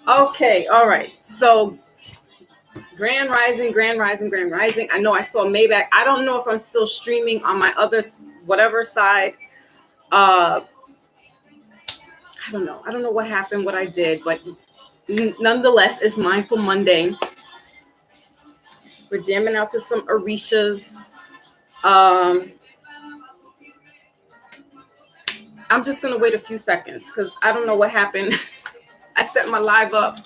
Okay, all right. So Grand Rising, Grand Rising, Grand Rising. I know I saw Maybach. I don't know if I'm still streaming on my other whatever side. Uh, I don't know. I don't know what happened, what I did, but nonetheless, it's Mindful Monday. We're jamming out to some Orishas. I'm just gonna wait a few seconds because I don't know what happened. I set my live up.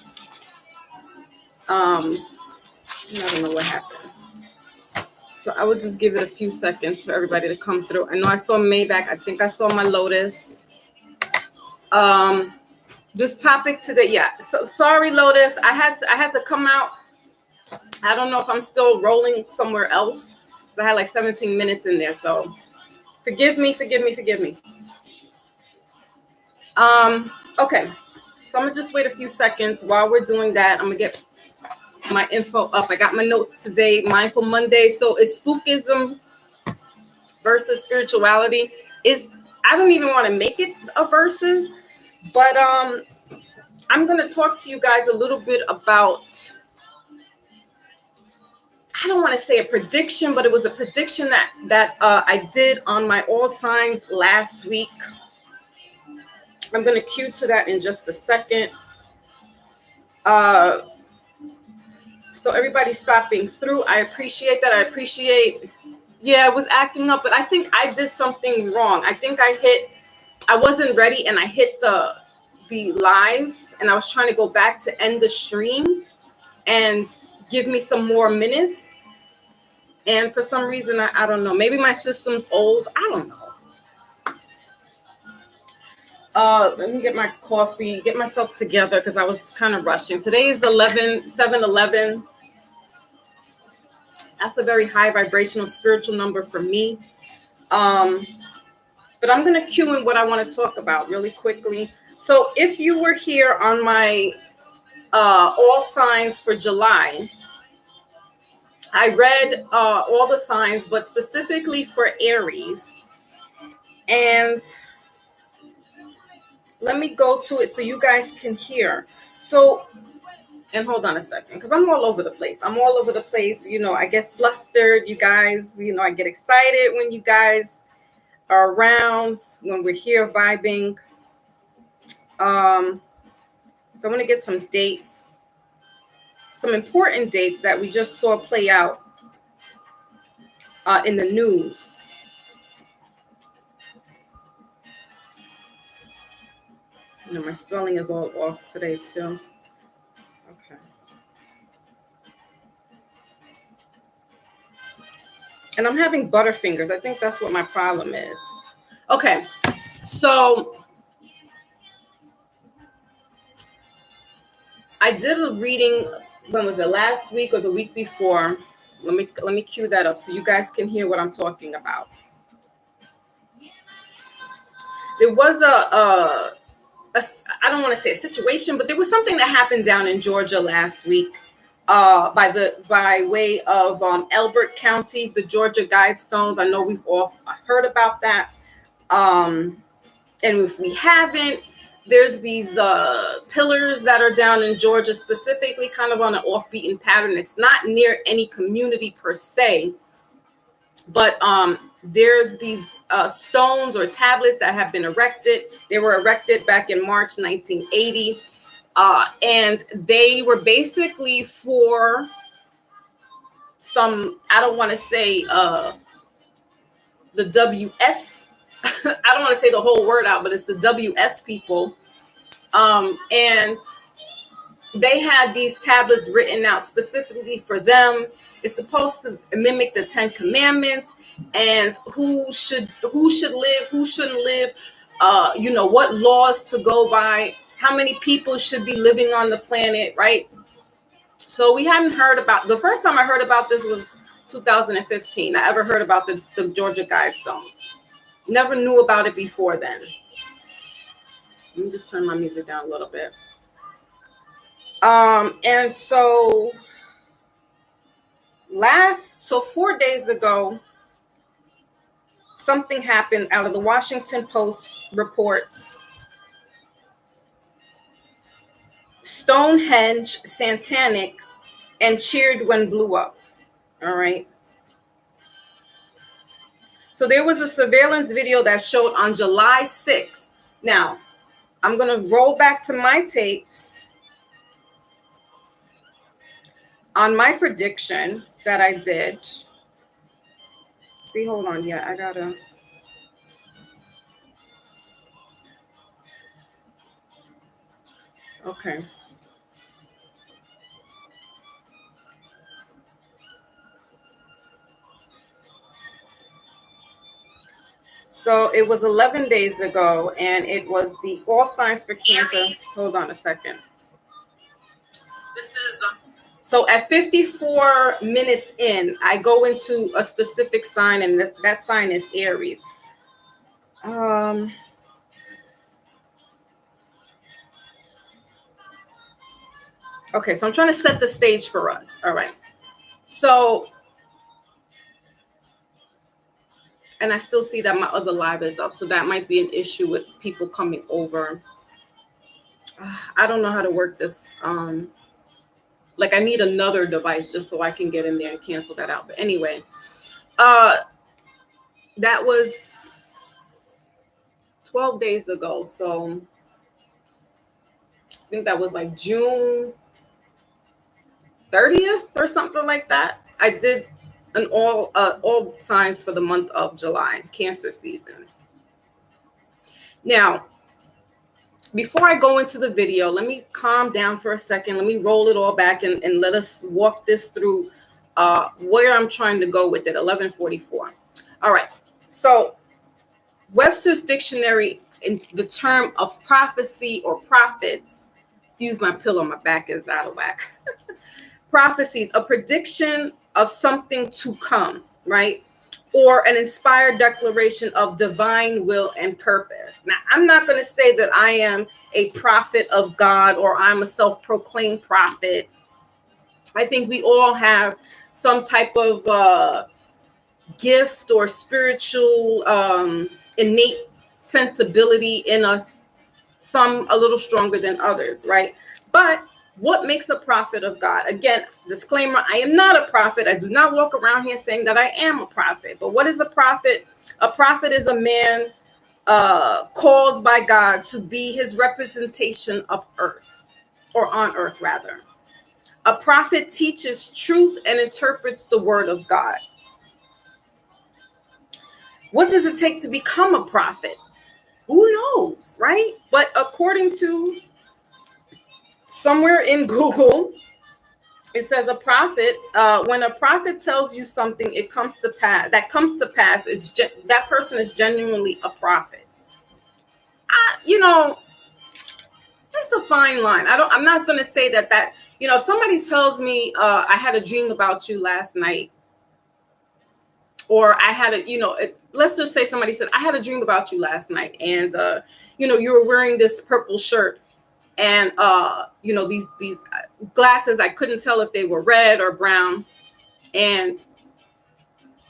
I don't know what happened. So I will just give it a few seconds for everybody to come through. I know I saw Maybach. I think I saw my Lotus. This topic today, yeah. So sorry, Lotus. I had to come out. I don't know if I'm still rolling somewhere else. I had like 17 minutes in there. So forgive me. Okay. So I'm gonna just wait a few seconds while we're doing that. I'm gonna get my info up. I got my notes today, Mindful Monday. So it's Spookism versus spirituality. I don't even want to make it a versus, but I'm gonna talk to you guys a little bit about, I don't want to say a prediction, but it was a prediction that I did on my all signs last week. I'm gonna cue to that in just a second. So everybody stopping through, I appreciate that. Yeah, it was acting up, but I think I did something wrong. I think I wasn't ready, and I hit the live, and I was trying to go back to end the stream and give me some more minutes. And for some reason, I don't know, maybe my system's old. I don't know. Let me get my coffee, get myself together because I was kind of rushing. Today is 7-11. That's a very high vibrational spiritual number for me. But I'm going to cue in what I want to talk about really quickly. So if you were here on my all signs for July, I read all the signs, but specifically for Aries. And let me go to it so you guys can hear. So, and hold on a second, because I'm all over the place. You know, I get flustered, you guys. You know, I get excited when you guys are around, when we're here vibing. So I'm going to get some dates, some important dates that we just saw play out in the news. You know, my spelling is all off today too. Okay. And I'm having butterfingers. I think that's what my problem is. Okay. So I did a reading, when was it, last week or the week before? Let me cue that up so you guys can hear what I'm talking about. There was I don't want to say a situation, but there was something that happened down in Georgia last week, by way of Elbert County, the Georgia Guidestones. I know we've all heard about that. And if we haven't, there's these pillars that are down in Georgia, specifically kind of on an off-beaten pattern. It's not near any community per se, but there's these stones or tablets that have been erected. They were erected back in March 1980, and they were basically for some, I don't want to say the WS, I don't want to say the whole word out, but it's the WS people. And they had these tablets written out specifically for them. It's supposed to mimic the 10 Commandments and who should live, who shouldn't live, you know, what laws to go by, how many people should be living on the planet, right? So we hadn't heard about, the first time I heard about this was 2015. I ever heard about the Georgia Guidestones. Never knew about it before then. Let me just turn my music down a little bit. And so 4 days ago, something happened out of the Washington Post reports. Stonehenge, satanic, and cheered when blew up. All right. So there was a surveillance video that showed on July 6th. Now, I'm going to roll back to my tapes on my prediction that I did. See, hold on. Yeah, I got to. Okay. So it was 11 days ago, and it was the All Signs for Cancer. ARIES. Hold on a second. This is So at 54 minutes in, I go into a specific sign, and that sign is Aries. Okay, so I'm trying to set the stage for us. All right. So, and I still see that my other live is up, so that might be an issue with people coming over. I don't know how to work this. Like, I need another device just so I can get in there and cancel that out. But anyway, that was 12 days ago. So I think that was like June 30th or something like that. I did an all signs for the month of July, Cancer season. Now, before I go into the video, let me calm down for a second. Let me roll it all back and let us walk this through where I'm trying to go with it. 1144. All right. So Webster's dictionary, in the term of prophecy or prophets, excuse my pillow, my back is out of whack. Prophecies, a prediction of something to come, right? Or an inspired declaration of divine will and purpose. Now, I'm not going to say that I am a prophet of God or I'm a self-proclaimed prophet. I think we all have some type of gift or spiritual innate sensibility in us, some a little stronger than others, right? But what makes a prophet of God? Again, disclaimer, I am not a prophet. I do not walk around here saying that I am a prophet. But what is a prophet? A prophet is a man called by God to be his representation of earth, or on earth rather. A prophet teaches truth and interprets the word of God. What does it take to become a prophet? Who knows, right? But according to somewhere in Google, it says a prophet, when a prophet tells you something, it comes to pass. That comes to pass. That person is genuinely a prophet. That's a fine line. I'm not going to say that, if somebody tells me, I had a dream about you last night, or I had let's just say somebody said, I had a dream about you last night, and, you were wearing this purple shirt, and these glasses, I couldn't tell if they were red or brown. And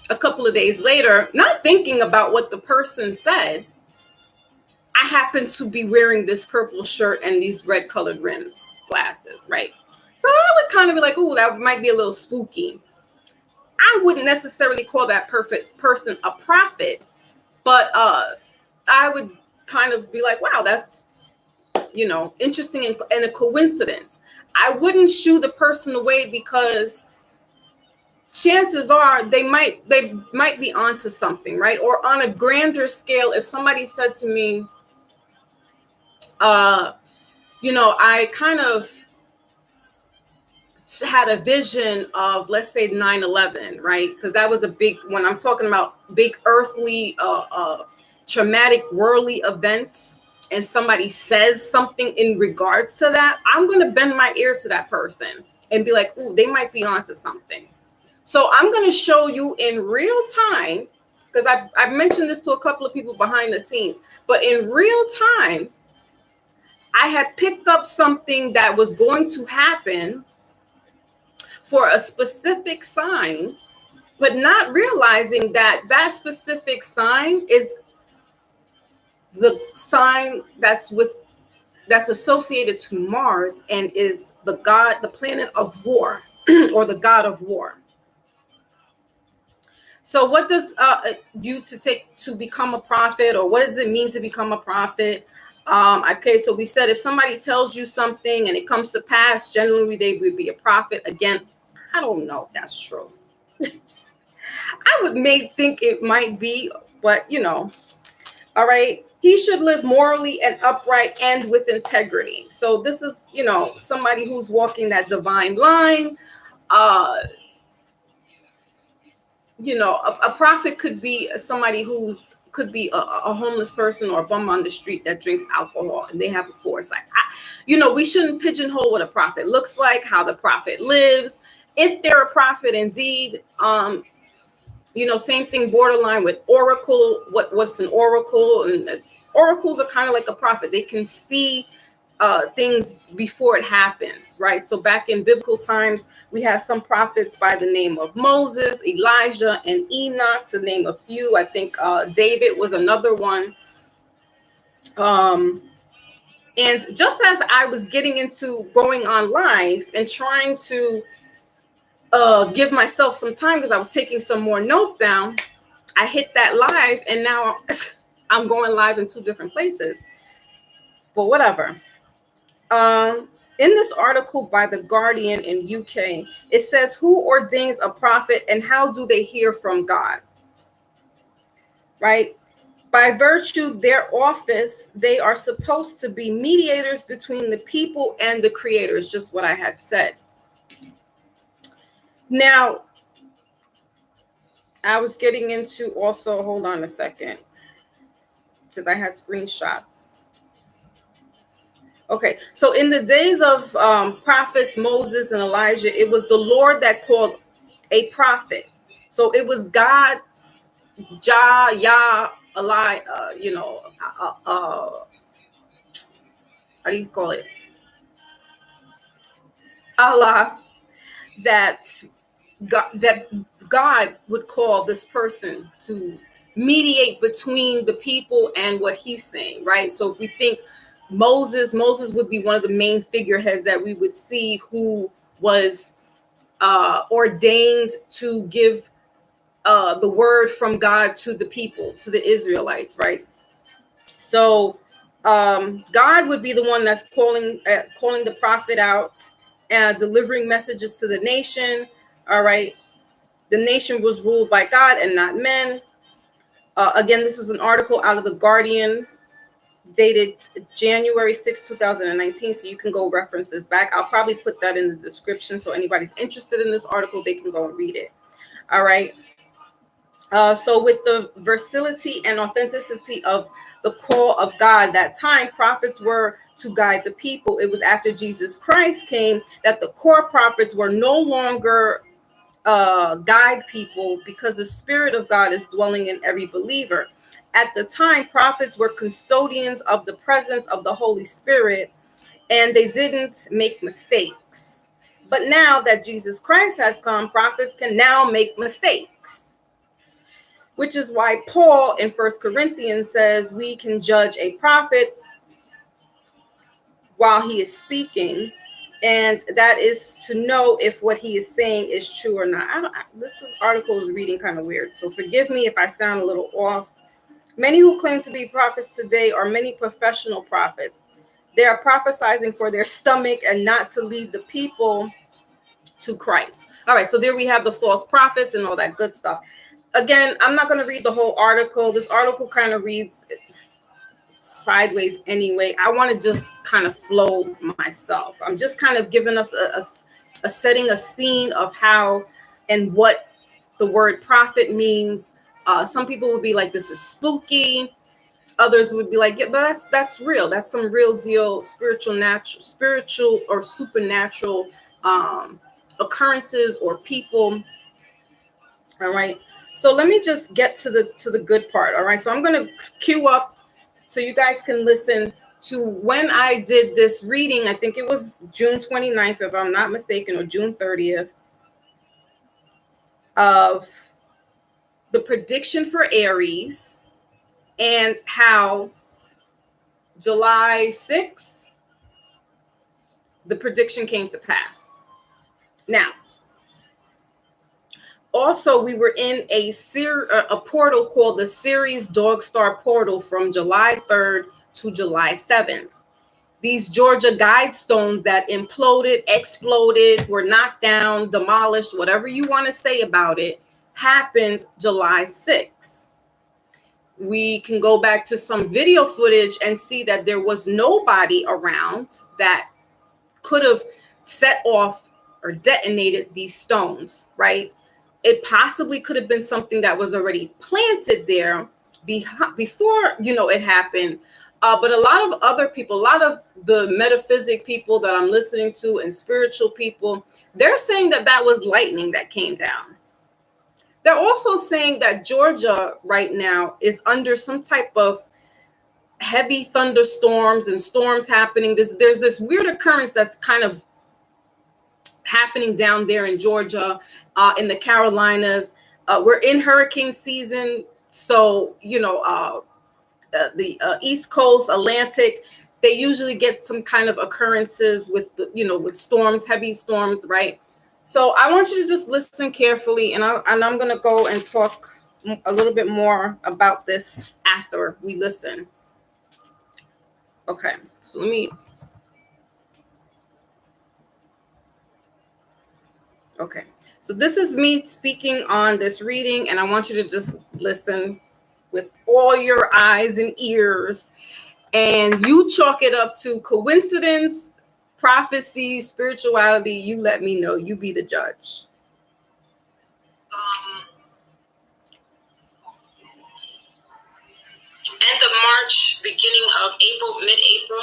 a couple of days later, not thinking about what the person said, I happened to be wearing this purple shirt and these red colored rims glasses, right? So I would kind of be like, ooh, that might be a little spooky. I wouldn't necessarily call that perfect person a prophet, but I would kind of be like, wow, that's interesting and a coincidence. I wouldn't shoo the person away, because chances are they might be onto something, right? Or on a grander scale, if somebody said to me, I kind of had a vision of, let's say, 9/11, right? Because that was a big, when I'm talking about big earthly, traumatic, worldly events, and somebody says something in regards to that, I'm going to bend my ear to that person and be like, ooh, they might be onto something. So I'm going to show you in real time, because I've mentioned this to a couple of people behind the scenes, but in real time, I had picked up something that was going to happen for a specific sign, but not realizing that that specific sign is the sign that's with that's associated to Mars and is the planet of war, or the god of war. So what does you to become a prophet, or what does it mean to become a prophet? Okay, so we said if somebody tells you something and it comes to pass, generally they would be a prophet. Again, I don't know if that's true. may think it might be, but all right. He should live morally and upright and with integrity. So this is, somebody who's walking that divine line. A prophet could be somebody could be a homeless person or a bum on the street that drinks alcohol and they have a force. Like, we shouldn't pigeonhole what a prophet looks like, how the prophet lives. If they're a prophet indeed, same thing, borderline with oracle. What's an oracle? And oracles are kind of like a prophet. They can see things before it happens, right? So back in biblical times, we have some prophets by the name of Moses, Elijah, and Enoch, to name a few. I think David was another one. And just as I was getting into going on live and trying to give myself some time because I was taking some more notes down, I hit that live and now I'm going live in two different places. But whatever. In this article by The Guardian in UK, it says, who ordains a prophet and how do they hear from God? Right? By virtue their office, they are supposed to be mediators between the people and the creators, just what I had said. Now, I was getting into also, hold on a second, because I had screenshot. Okay, so in the days of prophets Moses and Elijah, it was the Lord that called a prophet. So it was God, Jah, Yah, Eli, how do you call it? Allah, that God would call this person to mediate between the people and what he's saying, right? So if we think Moses would be one of the main figureheads that we would see who was ordained to give the word from God to the people, to the Israelites, right? So God would be the one that's calling the prophet out and delivering messages to the nation. All right. The nation was ruled by God and not men. Again, this is an article out of The Guardian, dated January 6, 2019. So you can go reference this back. I'll probably put that in the description. So anybody's interested in this article, they can go and read it. All right. So with the versatility and authenticity of the call of God, that time prophets were to guide the people. It was after Jesus Christ came that the core prophets were no longer guide people, because the Spirit of God is dwelling in every believer. At the time, prophets were custodians of the presence of the Holy Spirit, and they didn't make mistakes. But now that Jesus Christ has come, prophets can now make mistakes, which is why Paul in 1 Corinthians says we can judge a prophet while he is speaking, and that is to know if what he is saying is true or not. This article is reading kind of weird, so forgive me if I sound a little off. Many who claim to be prophets today are many professional prophets. They are prophesying for their stomach and not to lead the people to Christ. All right, so there we have the false prophets and all that good stuff. Again, I'm not going to read the whole article. This article kind of reads sideways anyway. I want to just kind of flow myself. I'm just kind of giving us a setting, a scene of how and what the word prophet means. Some people would be like, this is spooky. Others would be like, yeah, but that's real. That's some real deal spiritual or supernatural occurrences or people. All right. So let me just get to the good part. All right. So I'm going to queue up so you guys can listen to when I did this reading. I think it was June 29th, if I'm not mistaken, or June 30th, of the prediction for Aries, and how July 6th, the prediction came to pass. Now, also, we were in a portal called the Ceres Dog Star Portal from July 3rd to July 7th. These Georgia guide stones that imploded, exploded, were knocked down, demolished, whatever you want to say about it, happened July 6th. We can go back to some video footage and see that there was nobody around that could have set off or detonated these stones, right? It possibly could have been something that was already planted there before, it happened. But a lot of other people, a lot of the metaphysic people that I'm listening to and spiritual people, they're saying that that was lightning that came down. They're also saying that Georgia right now is under some type of heavy thunderstorms and storms happening. There's this weird occurrence that's kind of happening down there in Georgia, in the Carolinas. We're in hurricane season. So, the East Coast, Atlantic, they usually get some kind of occurrences with, with storms, heavy storms, right? So I want you to just listen carefully, and I'm going to go and talk a little bit more about this after we listen. Okay, so okay. So this is me speaking on this reading, and I want you to just listen with all your eyes and ears, and you chalk it up to coincidence, prophecy, spirituality. You let me know. You be the judge. End of March, beginning of April, mid-April.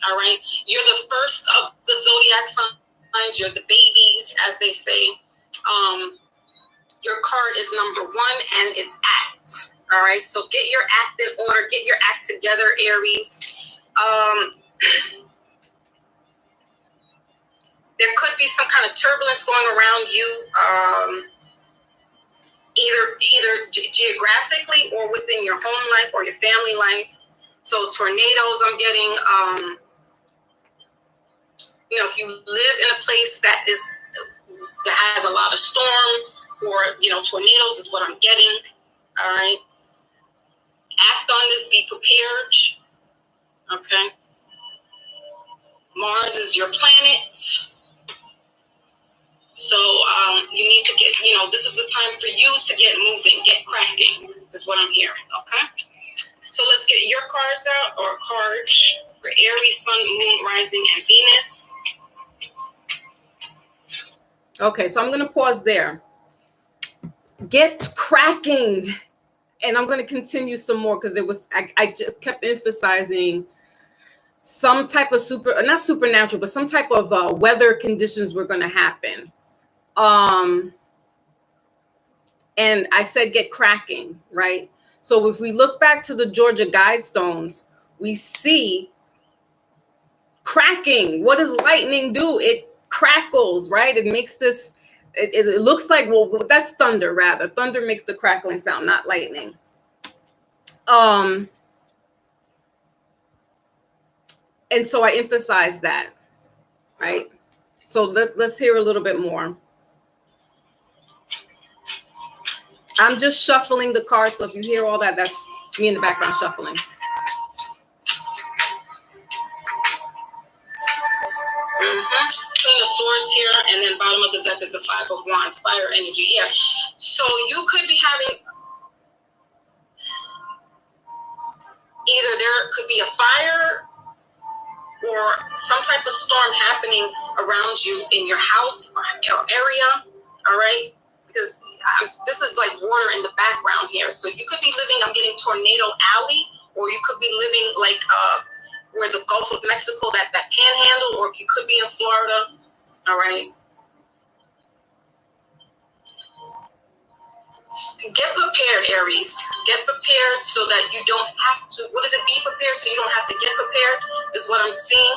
All right. You're the first of the zodiac signs. You're the babies, as they say. Your card is number 1, and it's act. All right. So get your act in order. Get your act together, Aries. There could be some kind of turbulence going around you. Either geographically or within your home life or your family life. So tornadoes, I'm getting, if you live in a place that has a lot of storms or, tornadoes is what I'm getting. All right. Act on this, be prepared. Okay. Mars is your planet. So you need to get, this is the time for you to get moving, get cracking, is what I'm hearing, okay? So let's get your cards out, or cards for Aries, Sun, Moon, Rising, and Venus. Okay, so I'm going to pause there. Get cracking. And I'm going to continue some more because I just kept emphasizing some type of not supernatural, but some type of weather conditions were going to happen. And I said, get cracking, right? So if we look back to the Georgia Guidestones, we see cracking. What does lightning do? It crackles, right? It makes this, it looks like, well, that's thunder rather. Thunder makes the crackling sound, not lightning. And so I emphasize that, right? So let's hear a little bit more. I'm just shuffling the cards, so if you hear all that, that's me in the background shuffling. Queen of Swords here, and then bottom of the deck is the Five of Wands, fire energy. Yeah. So you could be having either there could be a fire or some type of storm happening around you in your house or area. All right. Because this is like water in the background here. So you could be living, I'm getting Tornado Alley, or you could be living like where the Gulf of Mexico, that panhandle, or you could be in Florida. All right. Get prepared, Aries. Get prepared so that you don't have to, what is it? Be prepared so you don't have to get prepared is what I'm seeing.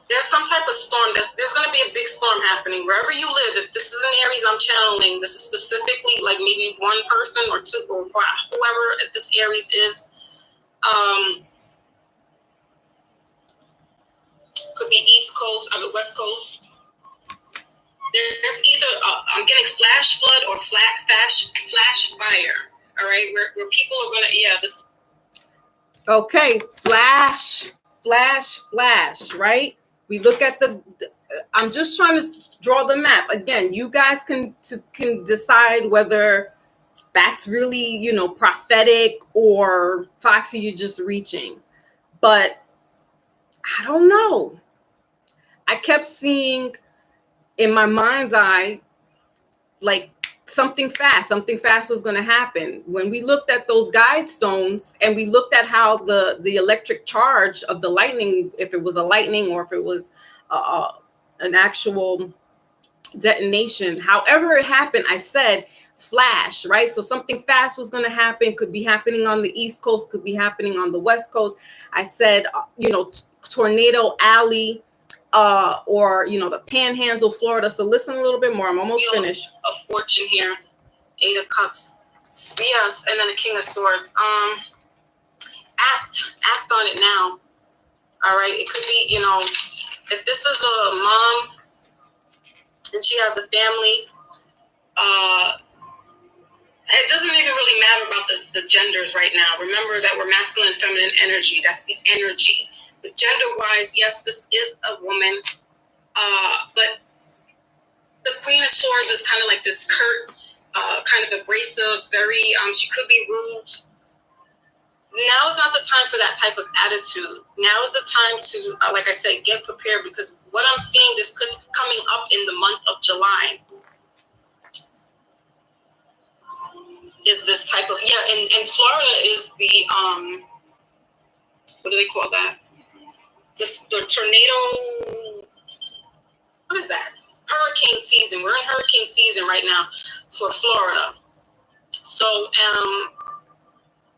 there's some type of storm. There's going to be a big storm happening wherever you live. If this is an Aries I'm channeling, this is specifically like maybe one person or two or whoever this Aries is. Could be East Coast, West Coast. There's either I'm getting flash flood or flash fire. All right, where people are gonna this. Okay, flash, right? We look at the I'm just trying to draw the map. Again, you guys can decide whether that's really, prophetic or Foxy, you're just reaching. But I don't know. I kept seeing in my mind's eye, like something fast was going to happen. When we looked at those guide stones and we looked at how the electric charge of the lightning, if it was a lightning or if it was an actual detonation, however it happened, I said flash, right? So something fast was going to happen, could be happening on the East Coast, could be happening on the West Coast. I said, Tornado Alley, or the Panhandle, Florida. So listen a little bit more. I'm almost finished. Of Fortune here, 8 of Cups, yes, and then the King of Swords. Act on it now. All right, it could be, if this is a mom and she has a family, it doesn't even really matter about the genders right now. Remember that we're masculine and feminine energy. That's the energy. But gender-wise, yes, this is a woman. But the Queen of Swords is kind of like this curt, kind of abrasive, very, she could be rude. Now is not the time for that type of attitude. Now is the time to, like I said, get prepared, because what I'm seeing, this could be coming up in the month of July. Is this type of, and Florida is the, what do they call that? The tornado, what is that? Hurricane season. We're in hurricane season right now for Florida. So,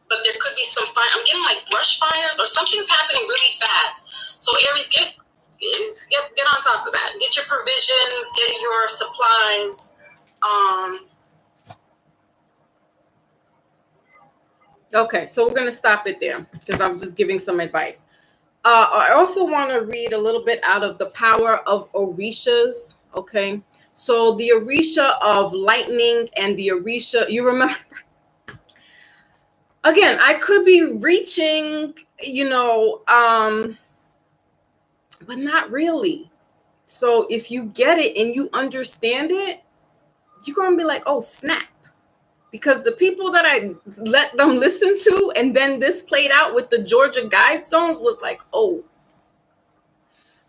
but there could be some fire. I'm getting like brush fires or something's happening really fast. So Aries, get on top of that. Get your provisions, get your supplies. Okay, so we're going to stop it there because I'm just giving some advice. I also want to read a little bit out of the power of Orishas. Okay, so the Orisha of lightning and the Orisha, you remember? Again, I could be reaching, but not really. So if you get it and you understand it, you're going to be like, oh, snap. Because the people that I let them listen to, and then this played out with the Georgia Guidestones, was like, oh.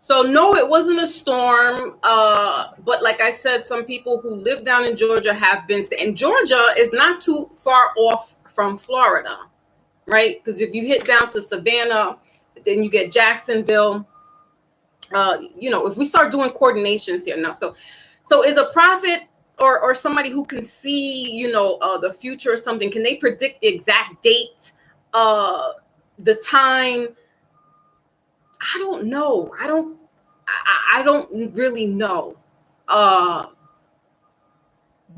So no, it wasn't a storm. But like I said, some people who live down in Georgia have been, and Georgia is not too far off from Florida, right? Because if you hit down to Savannah, then you get Jacksonville. If we start doing coordinations here now. So is a prophet or somebody who can see, the future or something, can they predict the exact date, the time? I don't know. I don't really know.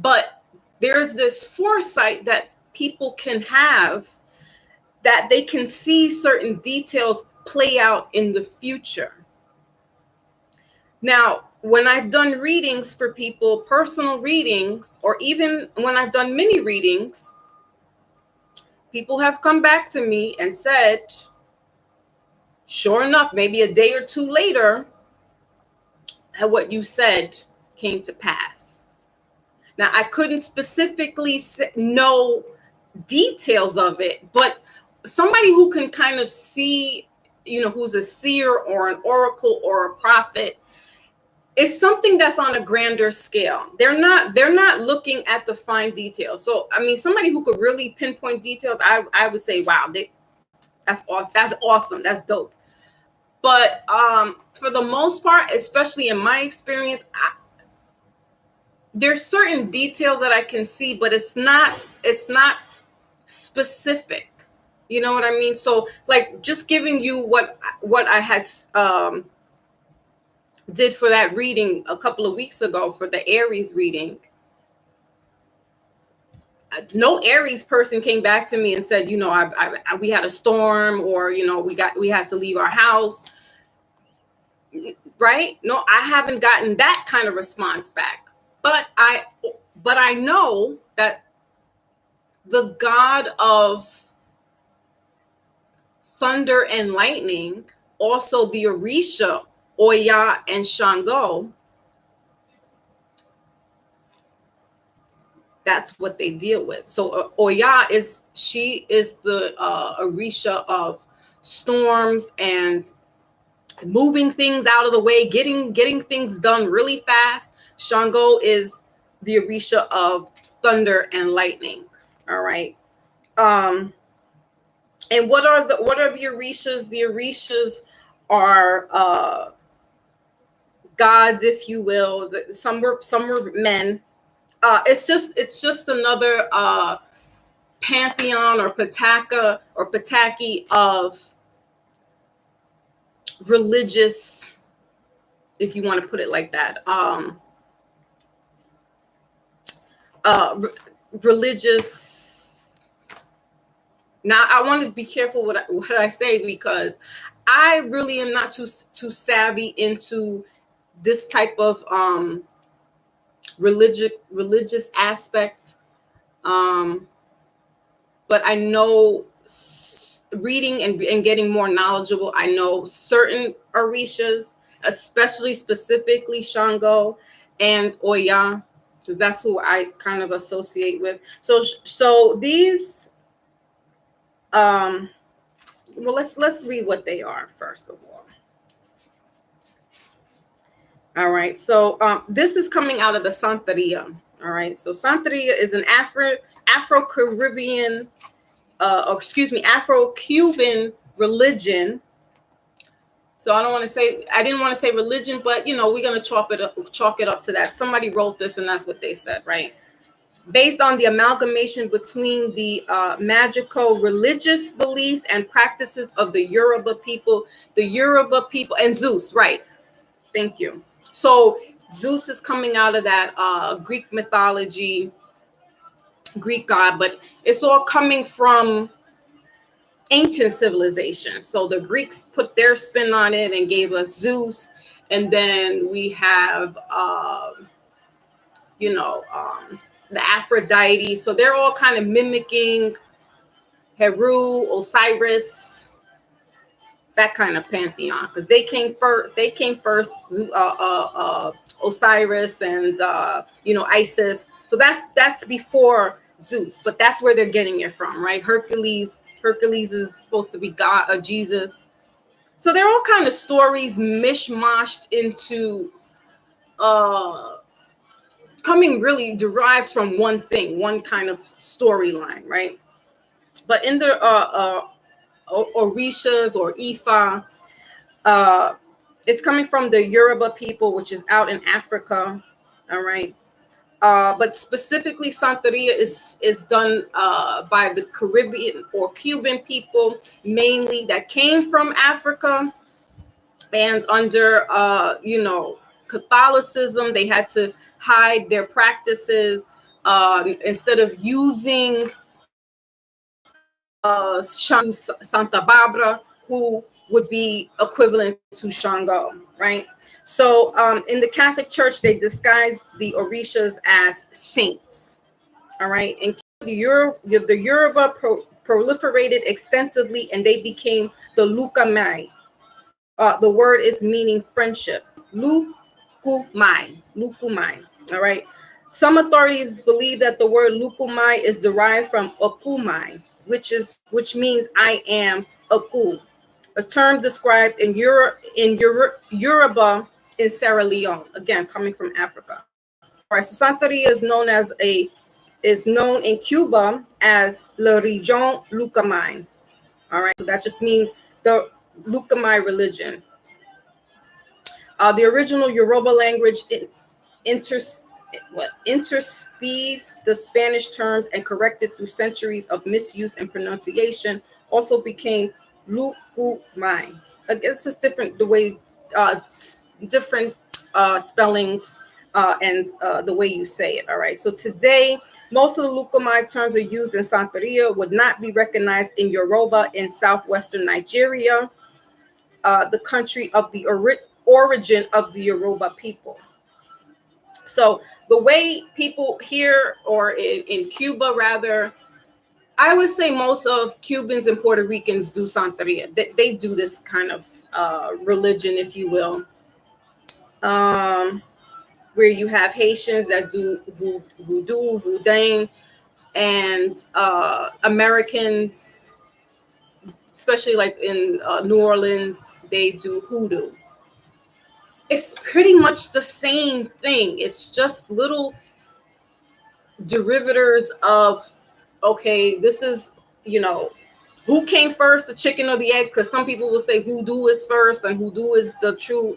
But there's this foresight that people can have, that they can see certain details play out in the future. Now, when I've done readings for people, personal readings, or even when I've done mini readings, people have come back to me and said, sure enough, maybe a day or two later, that what you said came to pass. Now, I couldn't specifically know details of it, but somebody who can kind of see, who's a seer or an oracle or a prophet, it's something that's on a grander scale. They're not looking at the fine details. So, I mean, somebody who could really pinpoint details, I would say, wow, that's awesome. That's dope. But for the most part, especially in my experience, there's certain details that I can see, but it's not specific. You know what I mean? So, like, just giving you what I had did for that reading a couple of weeks ago for the Aries reading, no Aries person came back to me and said, you know, we had a storm, or, you know, we had to leave our house. Right? No, I haven't gotten that kind of response back. But I know that the God of thunder and lightning, also the Orisha, Oya, and Shango, that's what they deal with. So Oya is the Orisha of storms and moving things out of the way, getting things done really fast. Shango is the Orisha of thunder and lightning. All right. And what are the Orishas? The Orishas are gods, if you will. Some were men. It's just another pantheon or pataki of religious, if you want to put it like that, religious. Now, I want to be careful what I say, because I really am not too savvy into this type of religious aspect. But I know, reading and getting more knowledgeable, I know certain Orishas, specifically Shango and Oya, because that's who I kind of associate with. So these, well, let's read what they are first of all. All right, so this is coming out of the Santeria. All right, so Santeria is an Afro-Caribbean, Afro-Cuban religion. So I didn't want to say religion, but you know, we're gonna chalk it up to that. Somebody wrote this, and that's what they said, right? Based on the amalgamation between the magical religious beliefs and practices of the Yoruba people, and Zeus, right? Thank you. So Zeus is coming out of that Greek mythology, Greek god, but it's all coming from ancient civilization. So the Greeks put their spin on it and gave us Zeus, and then we have the Aphrodite. So they're all kind of mimicking Heru, Osiris, that kind of pantheon, because they came first. Osiris and Isis. So that's before Zeus, but that's where they're getting it from, right? Hercules is supposed to be God of Jesus. So they're all kind of stories mishmashed into coming really derived from one thing, one kind of storyline, right? But in the Orishas or Ifa, it's coming from the Yoruba people, which is out in Africa. All right. But specifically, Santeria is done by the Caribbean or Cuban people, mainly, that came from Africa. And under, Catholicism, they had to hide their practices. Instead of using Santa Barbara, who would be equivalent to Shango, right? So in the Catholic Church, they disguise the Orishas as saints, all right? And the Yoruba proliferated extensively, and they became the Lukamai. The word is meaning friendship. Lukumai, all right? Some authorities believe that the word Lukumai is derived from Okumai, which means I am Oku, a term described in Yoruba in Sierra Leone, again coming from Africa. All right, so Santeria is known in Cuba as La Region Lucamay. All right, so that just means the Lucamay religion. The original Yoruba language interspeeds the Spanish terms, and corrected through centuries of misuse and pronunciation, also became Lukumai. It's just different the way different spellings and the way you say it. All right. So today, most of the Lukumai terms are used in Santeria, would not be recognized in Yoruba in southwestern Nigeria, the country of the origin of the Yoruba people. So the way people here, or in Cuba rather, I would say most of Cubans and Puerto Ricans do Santeria. They do this kind of religion, if you will, where you have Haitians that do voodoo, voodoo, and Americans, especially like in New Orleans, they do hoodoo. It's pretty much the same thing. It's just little derivatives of, okay, this is, who came first, the chicken or the egg? Because some people will say hoodoo is first and hoodoo is the true.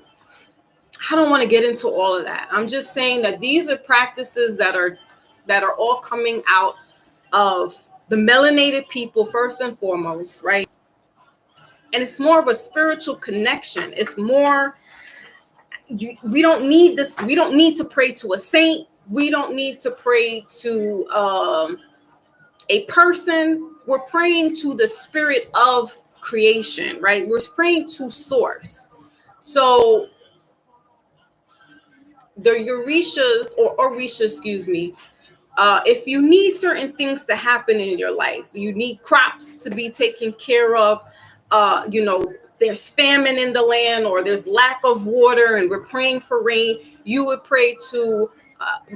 I don't want to get into all of that. I'm just saying that these are practices that are all coming out of the melanated people first and foremost, right? And it's more of a spiritual connection. It's more, we don't need this. We don't need to pray to a saint. We don't need to pray to a person. We're praying to the spirit of creation, right? We're praying to source. So the Orishas, or Orisha, excuse me, if you need certain things to happen in your life, you need crops to be taken care of, there's famine in the land, or there's lack of water and we're praying for rain, you would pray to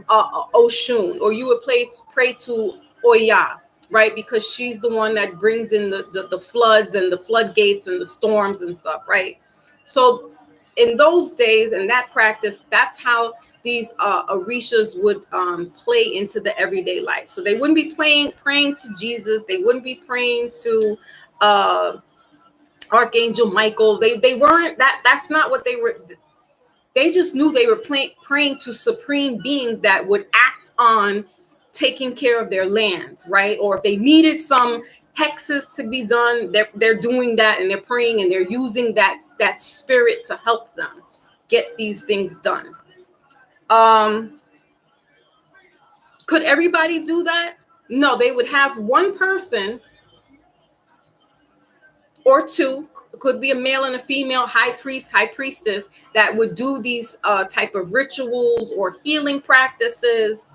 Oshun, or you would pray to Oya, right? Because she's the one that brings in the floods and the floodgates and the storms and stuff, right? So in those days and that practice, that's how these Orishas would play into the everyday life. So they wouldn't be praying to Jesus. They wouldn't be praying to Archangel Michael. They weren't that's not what they were. They just knew they were praying to supreme beings that would act on taking care of their lands, right? Or if they needed some hexes to be done, they're doing that, and they're praying, and they're using that spirit to help them get these things done. Could everybody do that? No, they would have one person or two, could be a male and a female high priest, high priestess, that would do these type of rituals or healing practices.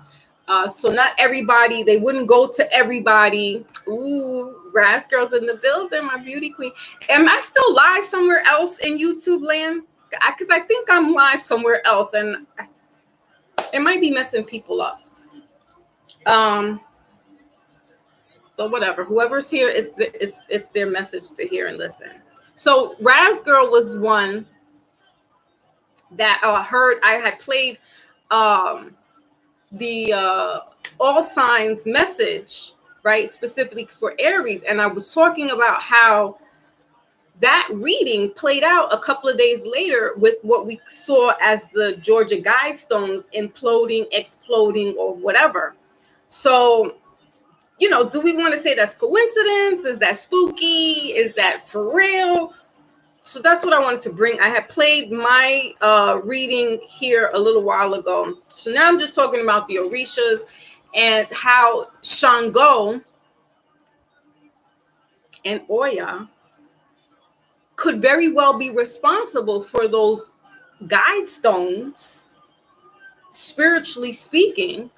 So not everybody, they wouldn't go to everybody. Ooh, Raz Girl's in the building, my beauty queen. Am I still live somewhere else in YouTube land? Because I think I'm live somewhere else, and it might be messing people up. So whatever, whoever's here, it's their message to hear and listen. So Raz Girl was one that I had played the all signs message, right, specifically for Aries, and I was talking about how that reading played out a couple of days later with what we saw as the Georgia Guidestones imploding, exploding, or whatever. So, do we want to say that's coincidence? Is that spooky? Is that for real? So that's what I wanted to bring. I had played my reading here a little while ago. So now I'm just talking about the Orishas and how Shango and Oya could very well be responsible for those guide stones, spiritually speaking,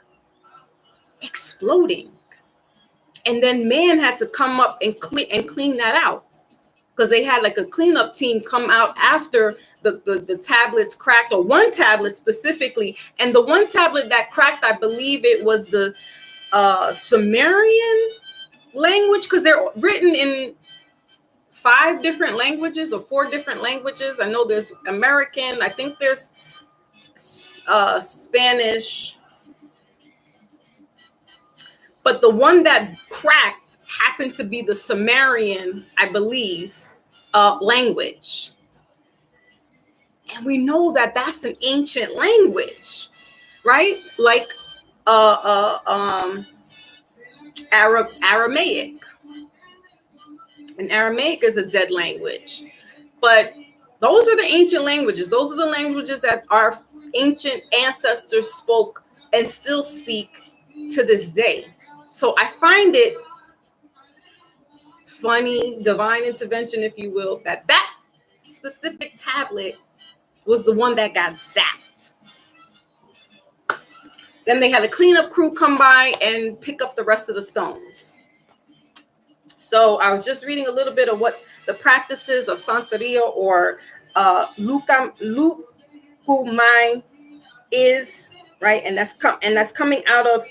exploding. And then man had to come up and clean that out, because they had like a cleanup team come out after the tablets cracked, or one tablet specifically. And the one tablet that cracked, I believe it was the Sumerian language, because they're written in 5 different languages or 4 different languages. I know there's American, I think there's Spanish, but the one that cracked happened to be the Sumerian, I believe, language. And we know that that's an ancient language, right? Like Aramaic. And Aramaic is a dead language. But Those are the ancient languages. Those are the languages that our ancient ancestors spoke and still speak to this day. So I find it funny, divine intervention, if you will, that that specific tablet was the one that got zapped. Then they had a cleanup crew come by and pick up the rest of the stones. So I was just reading a little bit of what the practices of Santeria or Lucumai is, right? And that's coming out of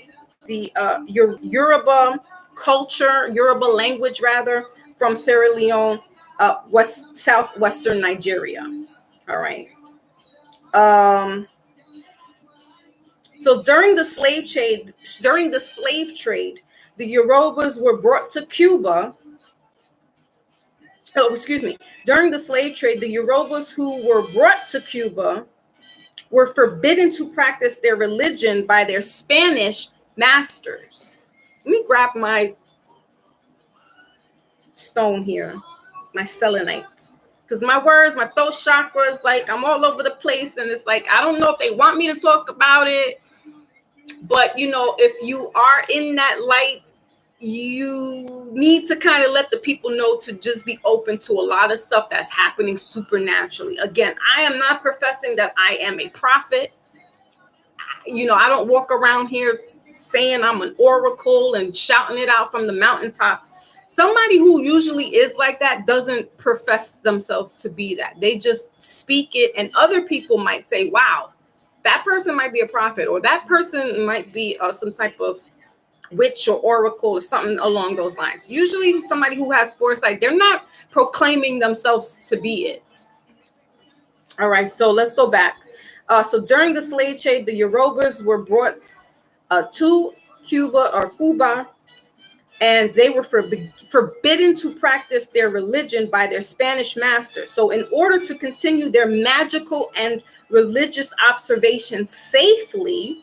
the Yoruba culture, Yoruba language rather, from Sierra Leone, southwestern Nigeria. All right. So during the slave trade, the Yorubas were brought to Cuba. Oh, excuse me. During the slave trade, the Yorubas who were brought to Cuba were forbidden to practice their religion by their Spanish masters. Let me grab my stone here, my selenite. Because my words, my throat chakra is like, I'm all over the place. And it's like, I don't know if they want me to talk about it. But, you know, if you are in that light, you need to kind of let the people know to just be open to a lot of stuff that's happening supernaturally. Again, I am not professing that I am a prophet. You know, I don't walk around here saying I'm an oracle and shouting it out from the mountaintops. Somebody who usually is like that doesn't profess themselves to be that. They just speak it, and other people might say, wow, that person might be a prophet, or that person might be some type of witch or oracle or something along those lines. Usually somebody who has foresight, they're not proclaiming themselves to be it. All right, so let's go back. So during the slave trade, the Yorubas were brought to Cuba, and they were forbidden to practice their religion by their Spanish masters. So in order to continue their magical and religious observations safely,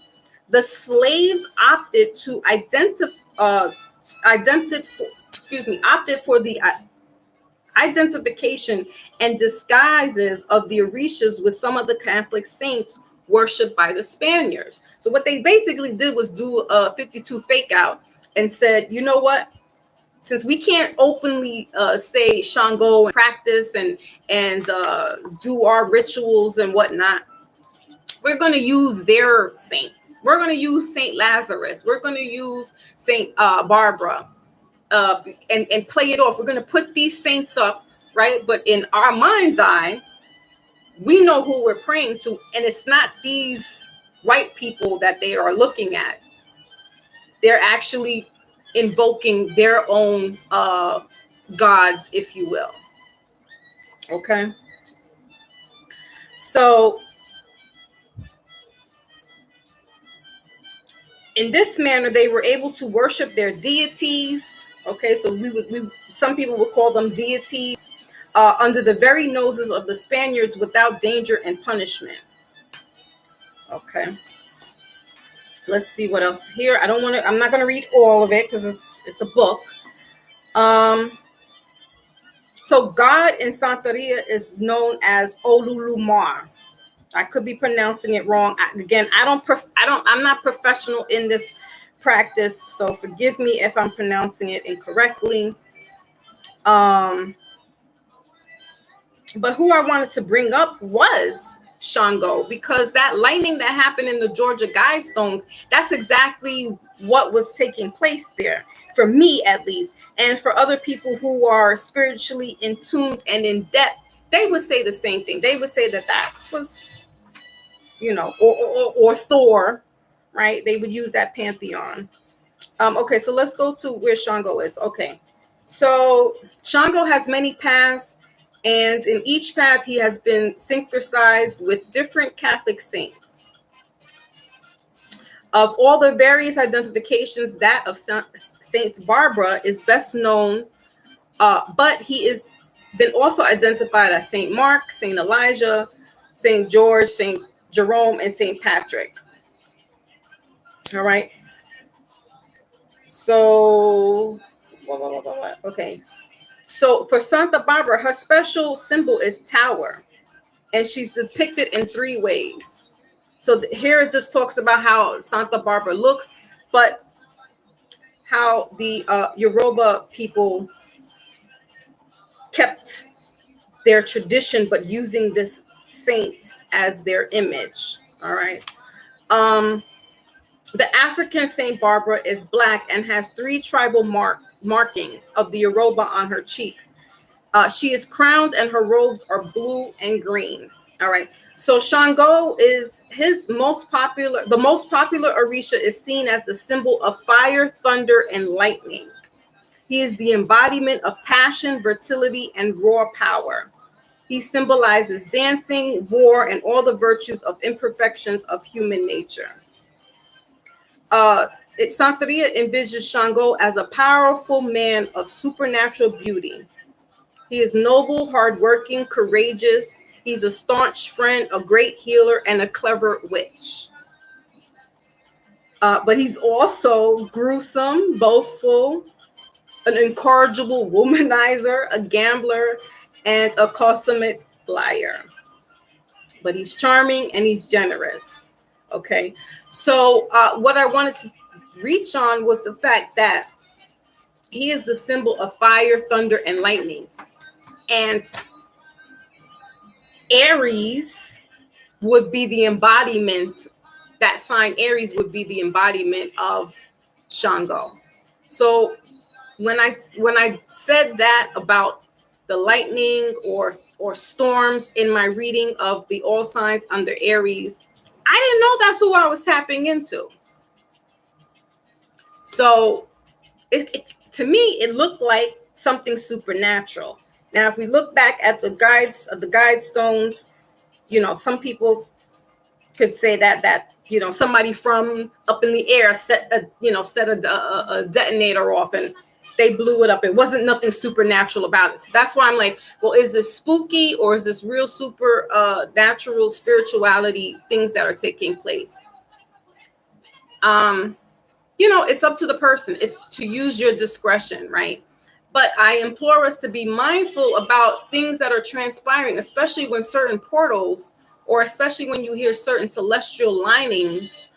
the slaves opted for the identification and disguises of the Orishas with some of the Catholic saints worshipped by the Spaniards. So what they basically did was do a 52 fake out and said, you know what? Since we can't openly say Shango and practice and do our rituals and whatnot, we're going to use their saints. We're going to use Saint Lazarus. We're going to use Saint Barbara and play it off. We're going to put these saints up, right? But in our mind's eye, we know who we're praying to, and it's not these white people that they are looking at. They're actually invoking their own gods, if you will. Okay. So in this manner, they were able to worship their deities. Okay, so some people would call them deities under the very noses of the Spaniards without danger and punishment. Okay. Let's see what else here. I'm not going to read all of it because it's a book. So God in Santeria is known as Olulumar. I could be pronouncing it wrong. I'm not professional in this practice, so forgive me if I'm pronouncing it incorrectly. But who I wanted to bring up was Shango, because that lightning that happened in the Georgia Guidestones, that's exactly what was taking place there, for me at least, and for other people who are spiritually in tune and in depth. They would say the same thing. They would say that was, you know, or Thor, right? They would use that pantheon. Okay, so let's go to where Shango is. Okay, so Shango has many paths, and in each path he has been synchronized with different Catholic saints. Of all the various identifications, that of Saint Barbara is best known, but he is been also identified as Saint Mark, Saint Elijah, Saint George, Saint Jerome, and Saint Patrick. All right. So, okay. So for Santa Barbara, her special symbol is tower. and she's depicted in 3 ways. So here it just talks about how Santa Barbara looks, but how the Yoruba people kept their tradition, but using this saint as their image. All right. The African Saint Barbara is black and has 3 tribal markings of the Yoruba on her cheeks. She is crowned and her robes are blue and green. All right. So Shango is the most popular Orisha is seen as the symbol of fire, thunder, and lightning. He is the embodiment of passion, fertility, and raw power. He symbolizes dancing, war, and all the virtues of imperfections of human nature. Santeria envisions Shango as a powerful man of supernatural beauty. He is noble, hardworking, courageous. He's a staunch friend, a great healer, and a clever witch. But he's also gruesome, boastful, an incorrigible womanizer, a gambler, and a consummate liar. But he's charming and he's generous. Okay. So what I wanted to reach on was the fact that he is the symbol of fire, thunder, and lightning. And Aries would be the embodiment, that sign Aries would be the embodiment of Shango. So when I said that about the lightning or storms in my reading of the all signs under Aries, I didn't know that's who I was tapping into. So to me, it looked like something supernatural. Now, if we look back at the guide stones, some people could say that somebody from up in the air set a detonator off and they blew it up. It wasn't nothing supernatural about it. So that's why I'm like, well, is this spooky or is this real super natural spirituality things that are taking place? It's up to the person. It's to use your discretion, right? But I implore us to be mindful about things that are transpiring, especially when certain portals, or especially when you hear certain celestial linings,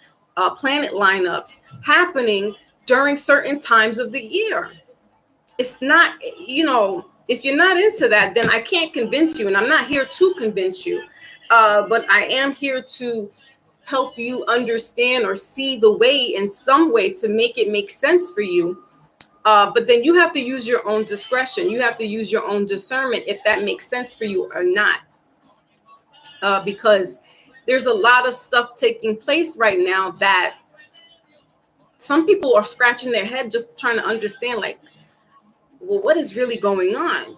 planet lineups happening during certain times of the year. It's not, if you're not into that, then I can't convince you, and I'm not here to convince you. But I am here to help you understand or see the way in some way to make it make sense for you. But then you have to use your own discretion. You have to use your own discernment if that makes sense for you or not. Because there's a lot of stuff taking place right now that some people are scratching their head just trying to understand, like, well, what is really going on?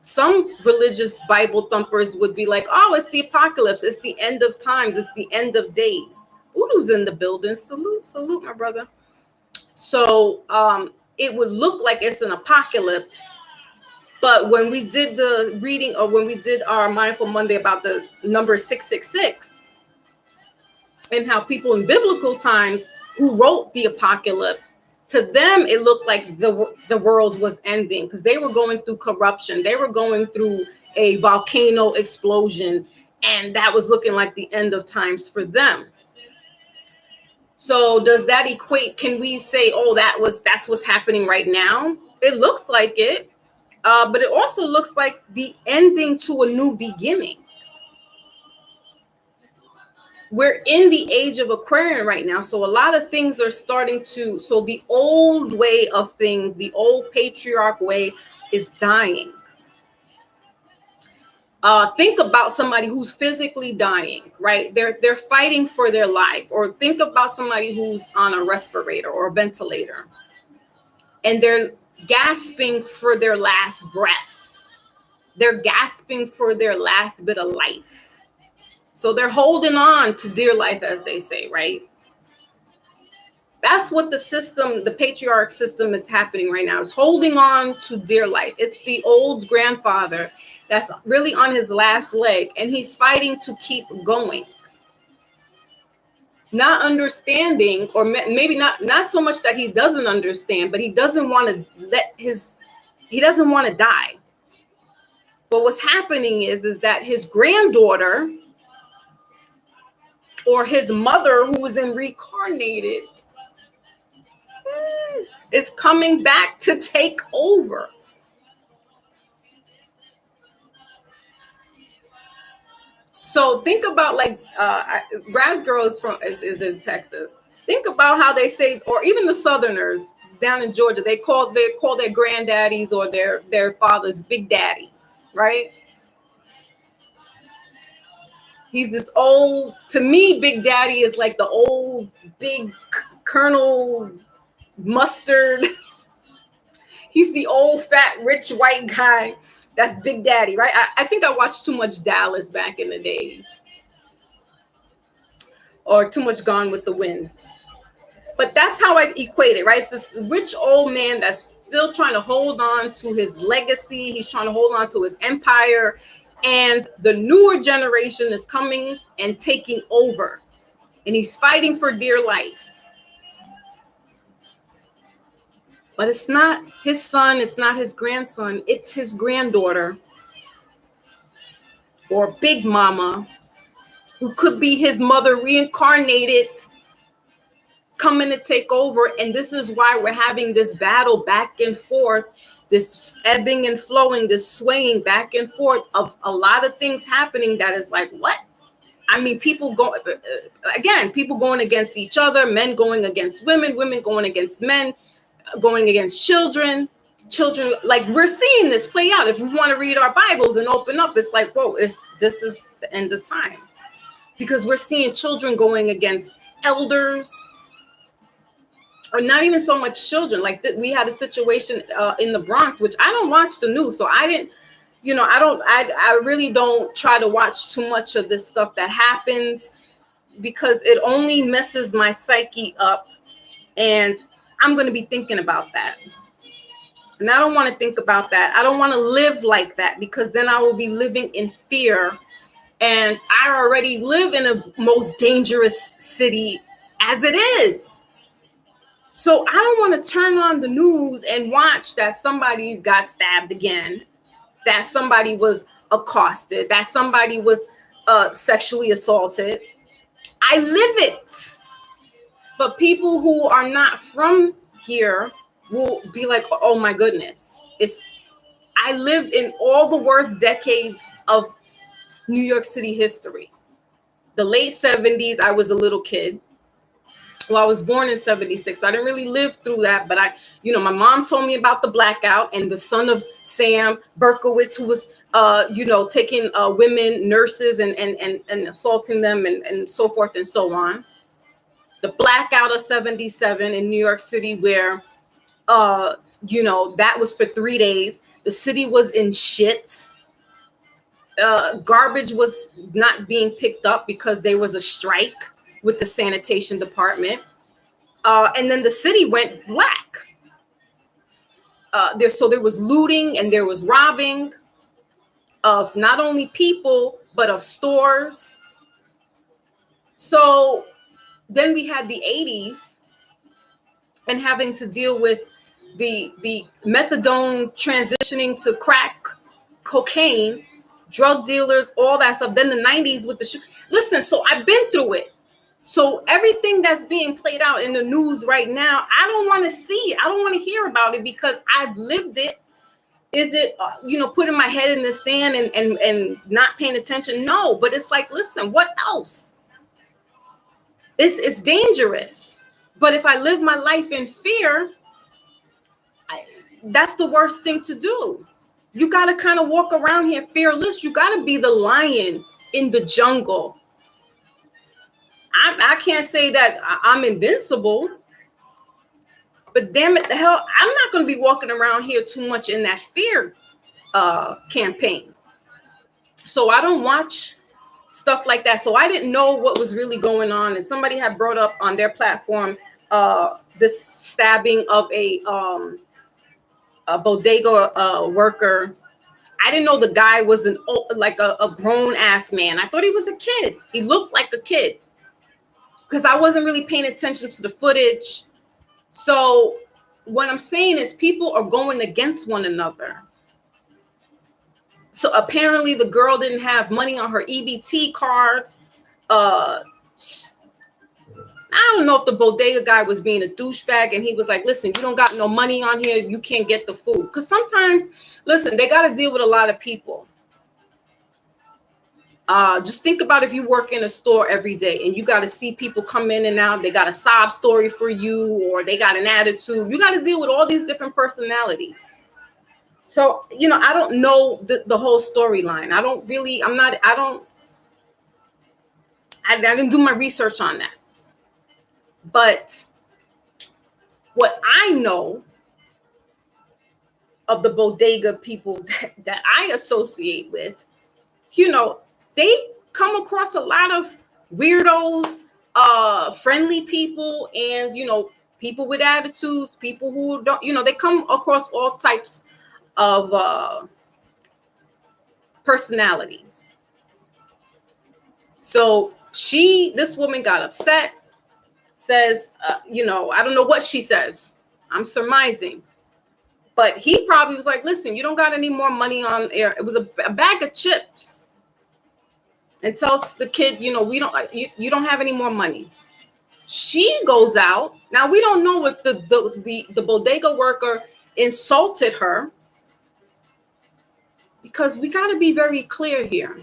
Some religious Bible thumpers would be like, oh, it's the apocalypse. It's the end of times. It's the end of days. Voodoo's in the building. Salute, my brother. So it would look like it's an apocalypse. But when we did the reading, or when we did our Mindful Monday about the number 666 and how people in biblical times who wrote the apocalypse, to them, it looked like the world was ending because they were going through corruption. They were going through a volcano explosion, and that was looking like the end of times for them. So does that equate? Can we say, oh, that's what's happening right now? It looks like it, but it also looks like the ending to a new beginning. We're in the age of Aquarian right now. So a lot of things are starting to, so the old way of things, the old patriarch way is dying. Think about somebody who's physically dying, right? They're fighting for their life. Or think about somebody who's on a respirator or a ventilator, and they're gasping for their last breath. They're gasping for their last bit of life. So they're holding on to dear life, as they say, right? That's what the system, the patriarch system is happening right now. It's holding on to dear life. It's the old grandfather that's really on his last leg, and he's fighting to keep going. Not understanding, or maybe not so much that he doesn't understand, but he doesn't want to he doesn't want to die. But what's happening is that his granddaughter or his mother, who was reincarnated, is coming back to take over. So think about, like, Brad's girl is in Texas. Think about how they say, or even the Southerners down in Georgia, they call their granddaddies or their fathers Big Daddy, right? He's this old, to me, Big Daddy is like the old big Colonel Mustard. He's the old fat rich white guy. That's Big Daddy, right? I think I watched too much Dallas back in the days, or too much Gone with the Wind. But that's how I equate it, right? It's this rich old man that's still trying to hold on to his legacy. He's trying to hold on to his empire. And the newer generation is coming and taking over. And he's fighting for dear life. But it's not his son, it's not his grandson, it's his granddaughter or Big Mama, who could be his mother reincarnated, coming to take over. And this is why we're having this battle back and forth, this ebbing and flowing, this swaying back and forth of a lot of things happening that is like, what? I mean, people going against each other, men going against women, women going against men, going against children, like, we're seeing this play out. If we want to read our Bibles and open up, it's like, whoa, this is the end of times, because we're seeing children going against elders, or not even so much children. Like, we had a situation in the Bronx, which I don't watch the news, so I didn't, I really don't try to watch too much of this stuff that happens, because it only messes my psyche up, and I'm going to be thinking about that. And I don't want to think about that. I don't want to live like that, because then I will be living in fear. And I already live in a most dangerous city as it is. So I don't want to turn on the news and watch that somebody got stabbed again, that somebody was accosted, that somebody was sexually assaulted. I live it. But people who are not from here will be like, oh my goodness. I lived in all the worst decades of New York City history. The late 70s, I was a little kid. Well, I was born in 76, so I didn't really live through that. But my mom told me about the blackout and the son of Sam Berkowitz, who was, taking women nurses and assaulting them and so forth and so on. The blackout of 77 in New York City, where, that was for 3 days. The city was in shits. Garbage was not being picked up because there was a strike with the sanitation department. And then the city went black. There was looting and there was robbing of not only people, but of stores. So then we had the 80s and having to deal with the methadone transitioning to crack, cocaine, drug dealers, all that stuff. Then the 90s with listen, so I've been through it. So everything that's being played out in the news right now, I don't want to see it. I don't want to hear about it, because I've lived it. Is it, putting my head in the sand and not paying attention? No, but it's like, listen, what else? It's dangerous. But if I live my life in fear, that's the worst thing to do. You got to kind of walk around here fearless. You got to be the lion in the jungle. I can't say that I'm invincible, but damn it, the hell, I'm not going to be walking around here too much in that fear campaign. So I don't watch stuff like that. So I didn't know what was really going on. And somebody had brought up on their platform this stabbing of a bodega worker. I didn't know the guy was a grown ass man. I thought he was a kid. He looked like a kid, because I wasn't really paying attention to the footage. So what I'm saying is people are going against one another. So apparently the girl didn't have money on her EBT card. I don't know if the bodega guy was being a douchebag and he was like, listen, you don't got no money on here, you can't get the food. Because sometimes, listen, they got to deal with a lot of people. Just think about if you work in a store every day and you got to see people come in and out, they got a sob story for you, or they got an attitude. You got to deal with all these different personalities. So, you know, I don't know the whole storyline. I didn't do my research on that. But what I know of the bodega people that I associate with, you know, they come across a lot of weirdos, friendly people, and, you know, people with attitudes, people who don't, you know, they come across all types of personalities. So this woman got upset, says, you know, I don't know what she says. I'm surmising. But he probably was like, listen, you don't got any more money on air. It was a bag of chips. And tells the kid, you know, you don't have any more money. She goes out. Now, we don't know if the bodega worker insulted her, because we got to be very clear here.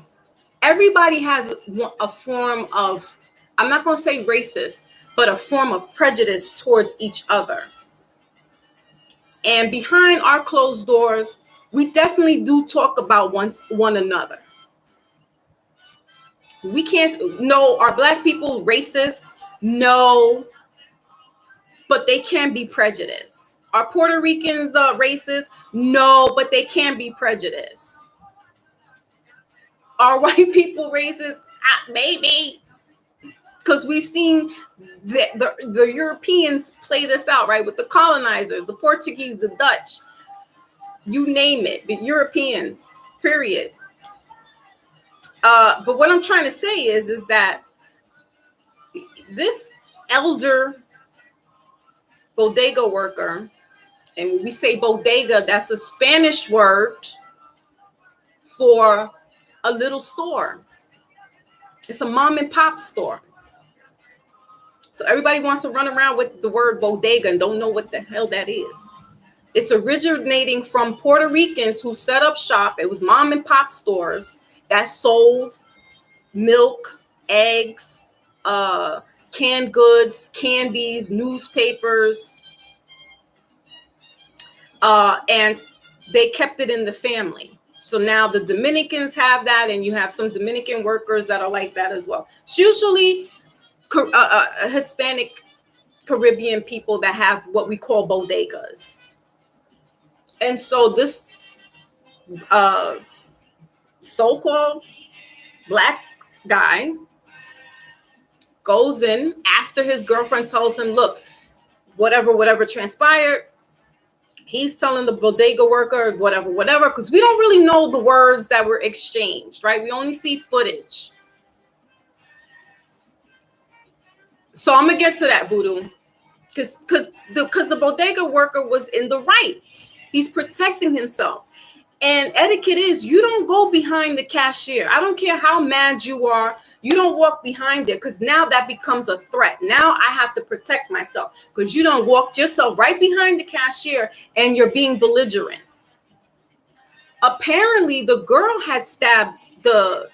Everybody has a form of, I'm not going to say racist, but a form of prejudice towards each other. And behind our closed doors, we definitely do talk about one another. We can't, no, are Black people racist? No, but they can be prejudiced. Are Puerto Ricans racist? No, but they can be prejudiced. Are white people racist? Maybe. Because we've seen the Europeans play this out, right? With the colonizers, the Portuguese, the Dutch, you name it, the Europeans, period. But what I'm trying to say is that this elder bodega worker, and when we say bodega, that's a Spanish word for a little store. It's a mom and pop store. So everybody wants to run around with the word bodega and don't know what the hell that is. It's originating from Puerto Ricans who set up shop. It was mom and pop stores that sold milk, eggs, canned goods, candies, newspapers, and they kept it in the family. So now the Dominicans have that, and you have some Dominican workers that are like that as well. It's usually Hispanic Caribbean people that have what we call bodegas. And so this so-called Black guy goes in after his girlfriend tells him, look, whatever transpired, he's telling the bodega worker, whatever, because we don't really know the words that were exchanged, right? We only see footage. So I'm gonna get to that, Voodoo, because the bodega worker was in the right. He's protecting himself. And etiquette is you don't go behind the cashier. I don't care how mad you are. You don't walk behind it, because now that becomes a threat. Now I have to protect myself, because you don't walk yourself right behind the cashier and you're being belligerent. Apparently, the girl had stabbed the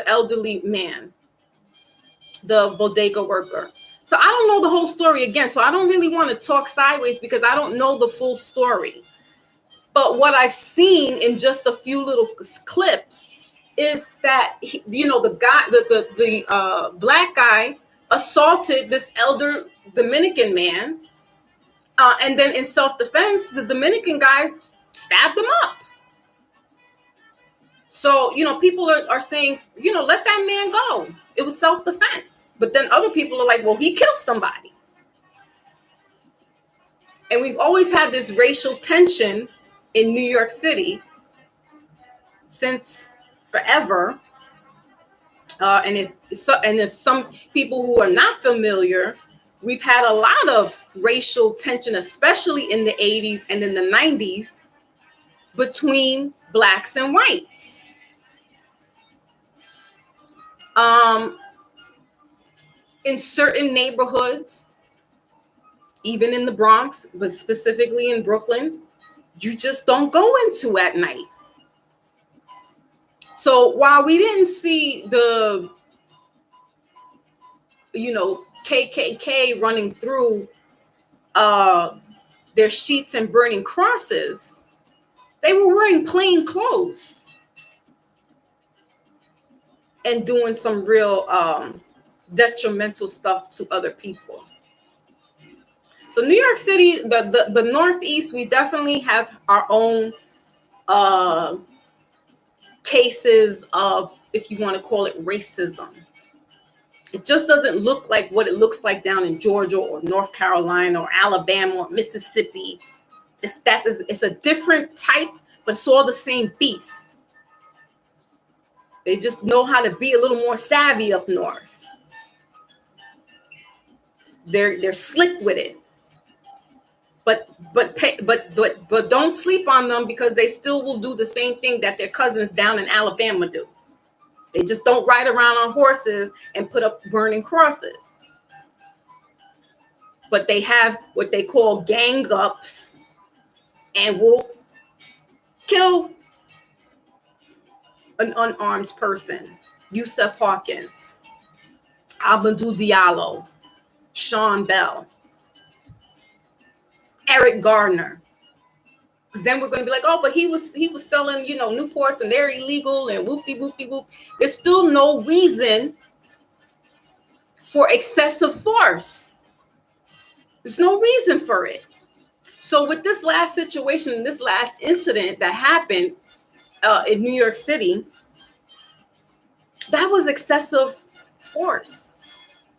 elderly man, the bodega worker. So I don't know the whole story again. So I don't really want to talk sideways because I don't know the full story. But what I've seen in just a few little clips is that, you know, the guy, the Black guy assaulted this elder Dominican man. And then in self-defense, the Dominican guy stabbed him up. So, you know, people are saying, you know, let that man go. It was self-defense. But then other people are like, well, he killed somebody. And we've always had this racial tension in New York City since forever. And if some people who are not familiar, we've had a lot of racial tension, especially in the 80s and in the 90s, between blacks and whites. In certain neighborhoods, even in the Bronx, but specifically in Brooklyn, you just don't go into at night. So while we didn't see the, KKK running through their sheets and burning crosses, they were wearing plain clothes and doing some real detrimental stuff to other people. So New York City, the Northeast, we definitely have our own cases of, if you want to call it, racism. It just doesn't look like what it looks like down in Georgia or North Carolina or Alabama or Mississippi. It's a different type, but it's all the same beast. They just know how to be a little more savvy up north. They're slick with it. But don't sleep on them, because they still will do the same thing that their cousins down in Alabama do. They just don't ride around on horses and put up burning crosses. But they have what they call gang ups and will kill an unarmed person. Yusuf Hawkins, Amadou Diallo, Sean Bell, Eric Gardner. Then we're going to be like, oh, but he was selling, Newports, and they're illegal, and whoop-de-whoop-de-whoop. There's still no reason for excessive force. There's no reason for it. So with this last situation, this last incident that happened in New York City, that was excessive force.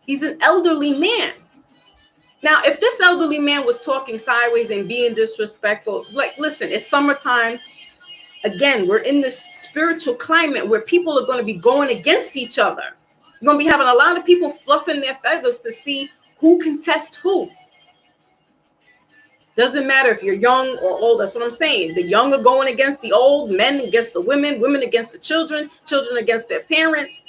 He's an elderly man. Now, if this elderly man was talking sideways and being disrespectful, like, listen, it's summertime. Again, we're in this spiritual climate where people are going to be going against each other. You're going to be having a lot of people fluffing their feathers to see who can test who. Doesn't matter if you're young or old. That's what I'm saying. The young are going against the old, men against the women, women against the children, children against their parents,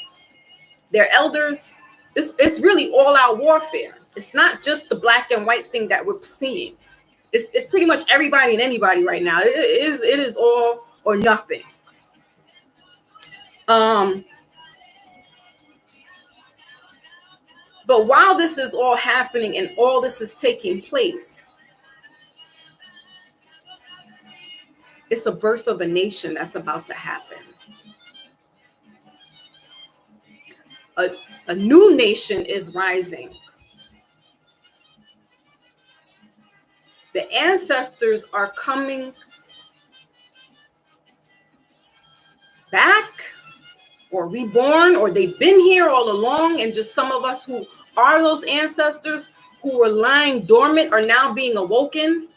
their elders. It's really all-out warfare. It's not just the black and white thing that we're seeing. It's pretty much everybody and anybody right now. It is all or nothing. But while this is all happening and all this is taking place, it's a birth of a nation that's about to happen. A new nation is rising. The ancestors are coming back or reborn, or they've been here all along, and just some of us who are those ancestors who were lying dormant are now being awoken.